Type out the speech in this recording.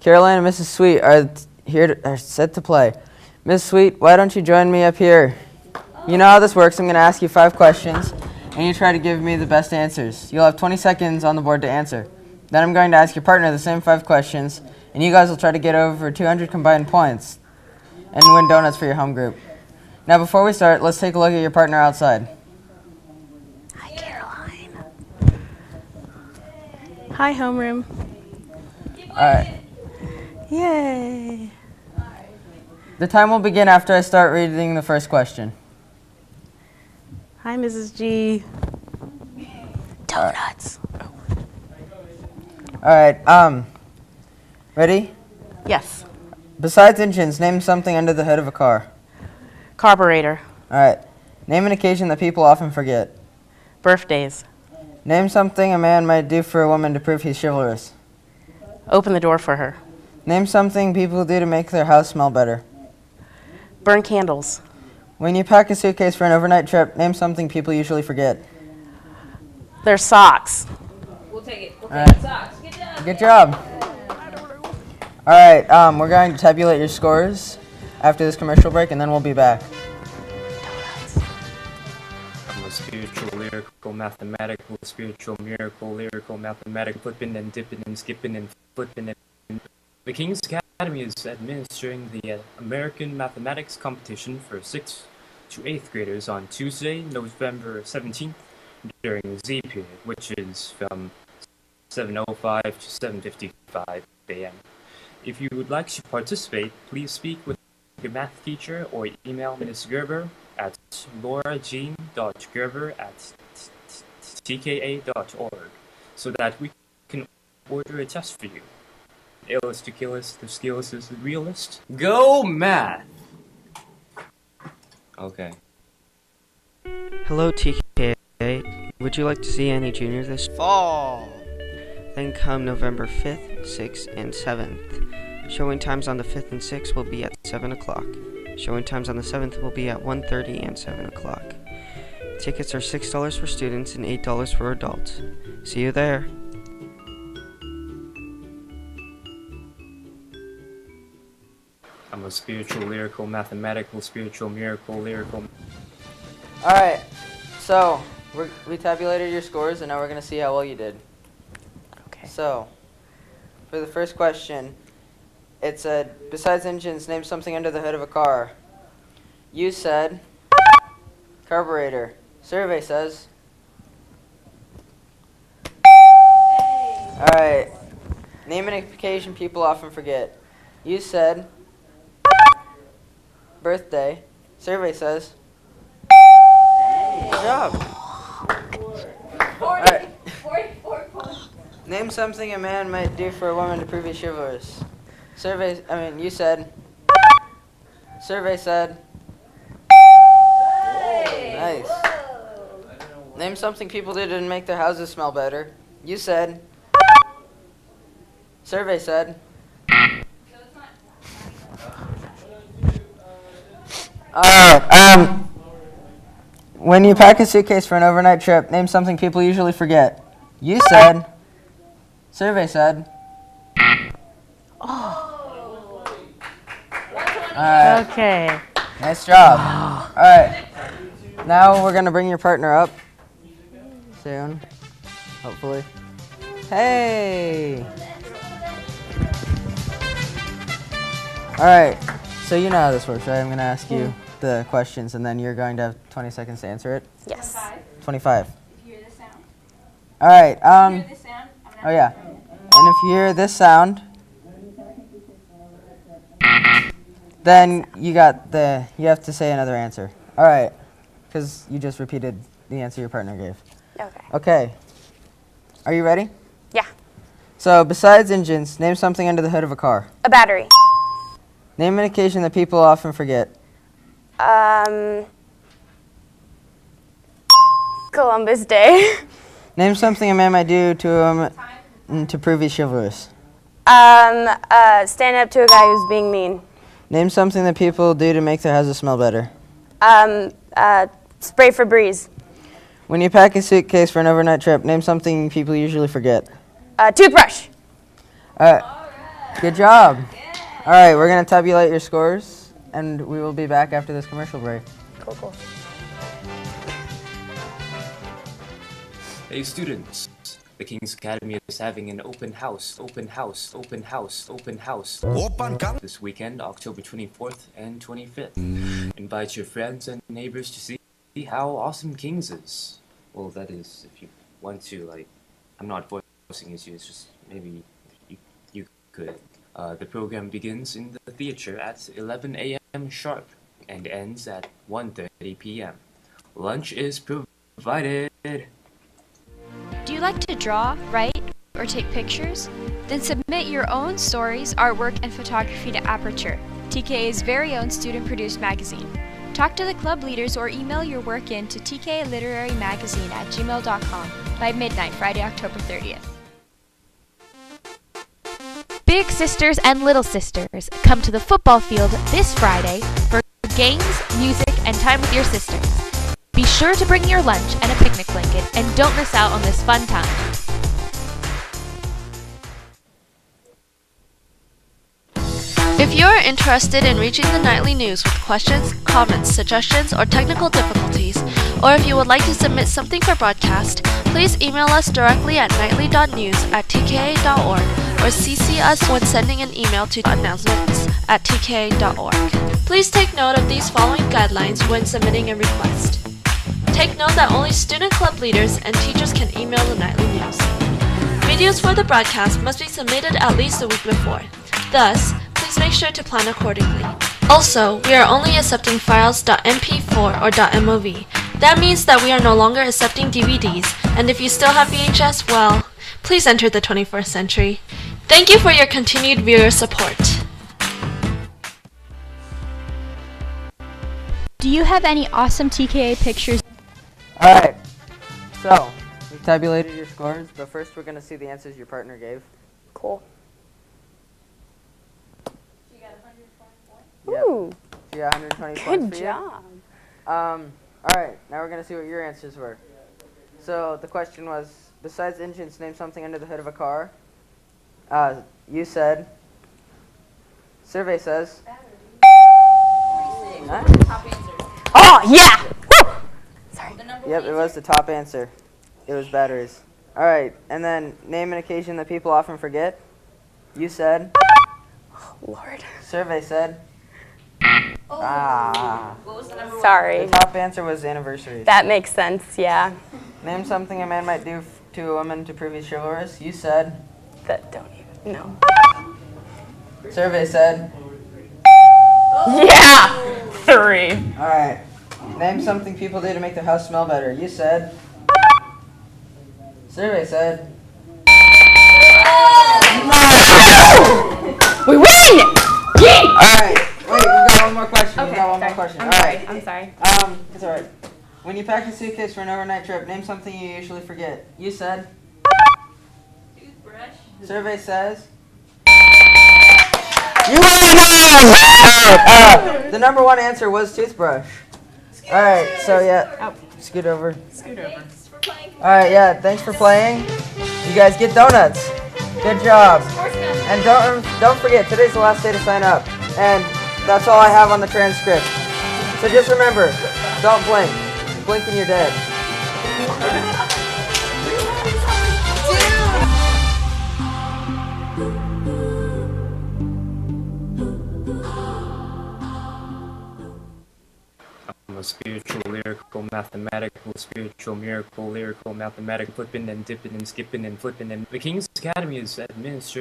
Caroline and Mrs. Sweet are set to play. Ms. Sweet, why don't you join me up here? You know how this works. I'm going to ask you 5 questions, and you try to give me the best answers. You'll have 20 seconds on the board to answer. Then I'm going to ask your partner the same 5 questions, and you guys will try to get over 200 combined points and win donuts for your home group. Now, before we start, let's take a look at your partner outside. Hi, Caroline. Hi, homeroom. All right. Yay. The time will begin after I start reading the first question. Hi, Mrs. G. Donuts. All right. Ready? Yes. Besides engines, name something under the hood of a car. Carburetor. All right. Name an occasion that people often forget. Birthdays. Name something a man might do for a woman to prove he's chivalrous. Open the door for her. Name something people do to make their house smell better. Burn candles. When you pack a suitcase for an overnight trip, name something people usually forget. Their socks. We'll take it. We'll All take right. the socks. Good job. Good job. All right, we're going to tabulate your scores after this commercial break, and then we'll be back. I'm a spiritual, lyrical, mathematical, spiritual, miracle, lyrical, mathematical, flipping and dipping and skipping and flipping. And the King's Academy is administering the American Mathematics Competition for 6th to 8th graders on Tuesday, November 17th, during the Z period, which is from 7:05 to 7:55 a.m. If you would like to participate, please speak with your math teacher or email Ms. Gerber at laurajean.gerber@tka.org so that we can order a test for you. Illest to killest, the skillest is the realist. Go math! Okay. Hello, TKA. Would you like to see any juniors this fall? Then come November 5th, 6th, and 7th. Showing times on the 5th and 6th will be at 7 o'clock. Showing times on the 7th will be at 1:30 and 7 o'clock. Tickets are $6 for students and $8 for adults. See you there. I'm a spiritual, lyrical, mathematical, spiritual, miracle, lyrical. All right, so we tabulated your scores, and now we're going to see how well you did. Okay. So, for the first question, it said, besides engines, name something under the hood of a car. You said carburetor. Survey says. All right. Name an occasion people often forget. You said birthday. Survey says. Good job. All right. 44 points. Name something a man might do for a woman to prove he's chivalrous. You said. Survey said. Nice. Name something people do to make their houses smell better. You said. Survey said. When you pack a suitcase for an overnight trip, name something people usually forget. You said. Survey said. Alright. Okay. Nice job. Alright. Now we're going to bring your partner up soon. Hopefully. Hey! Alright. So you know how this works, right? I'm going to ask you the questions, and then you're going to have 20 seconds to answer it. Yes. 25. If you hear this sound. Alright. If you hear this sound, Oh yeah. And if you hear this sound, then you have to say another answer. All right, because you just repeated the answer your partner gave. Okay. Okay. Are you ready? Yeah. So besides engines, name something under the hood of a car. A battery. Name an occasion that people often forget. Columbus Day. Name something a man might do to a woman to prove he's chivalrous. Stand up to a guy who's being mean. Name something that people do to make their houses smell better. Spray Febreze. When you pack a suitcase for an overnight trip, name something people usually forget. Toothbrush. All right. Good job. All right, we're going to tabulate your scores, and we will be back after this commercial break. Cool. Hey students, the King's Academy is having an open house this weekend, October 24th and 25th. Invite your friends and neighbors to see how awesome King's is. Well, that is, if you want to, like, I'm not forcing you to, it's just maybe you could. The program begins in the theater at 11 a.m. sharp and ends at 1:30 p.m. Lunch is provided. Do you like to draw, write, or take pictures? Then submit your own stories, artwork, and photography to Aperture, TKA's very own student-produced magazine. Talk to the club leaders or email your work in to tkaliterarymagazine@gmail.com by midnight, Friday, October 30th. Big sisters and little sisters, come to the football field this Friday for games, music, and time with your sisters. Be sure to bring your lunch and a picnic blanket, and don't miss out on this fun time. If you are interested in reaching the nightly news with questions, comments, suggestions, or technical difficulties, or if you would like to submit something for broadcast, please email us directly at nightly.news@tka.org or CC us when sending an email to announcements@tka.org. Please take note of these following guidelines when submitting a request. Take note that only student club leaders and teachers can email the nightly news. Videos for the broadcast must be submitted at least a week before. Thus, please make sure to plan accordingly. Also, we are only accepting files .mp4 or .mov. That means that we are no longer accepting DVDs, and if you still have VHS, well, please enter the 21st century. Thank you for your continued viewer support. Do you have any awesome TKA pictures? All right, so we've tabulated your scores, but first we're going to see the answers your partner gave. Cool. She got 120 points. Yep. Ooh, So you got 120 points good for you. job. All right, now we're going to see what your answers were. So the question was, besides engines, name something under the hood of a car. You said, survey says. Nice. Top answer. Oh, yeah! Woo! Sorry. The number Yep, one it was the top answer. It was batteries. All right, and then name an occasion that people often forget. You said. Lord. Survey said. Oh. Ah. What was the number Sorry. The top answer was anniversaries. That makes sense, yeah. Name something a man might do to a woman to prove he's chivalrous. You said. That don't even, no. Survey said. Yeah! 3. All right. Name something people do to make their house smell better. You said. Survey said. We win! Yay! All right. Wait, we've got one more question. Okay, We've got one sorry. more question. I'm All sorry. right. I'm sorry. It's all right. When you pack a suitcase for an overnight trip, name something you usually forget. You said. Toothbrush. Survey says. You win! All right. The number one answer was toothbrush. All right. So yeah. Scoot over. Thanks for playing. All right. Yeah. Thanks for playing. You guys get donuts. Good job. Sportsman. And don't forget, today's the last day to sign up. And that's all I have on the transcript. So just remember, don't blink. Blink and you're dead. I'm a spiritual, lyrical, mathematical, spiritual, miracle, lyrical, mathematical, flipping and dipping and skipping and flipping. And the King's Academy is administered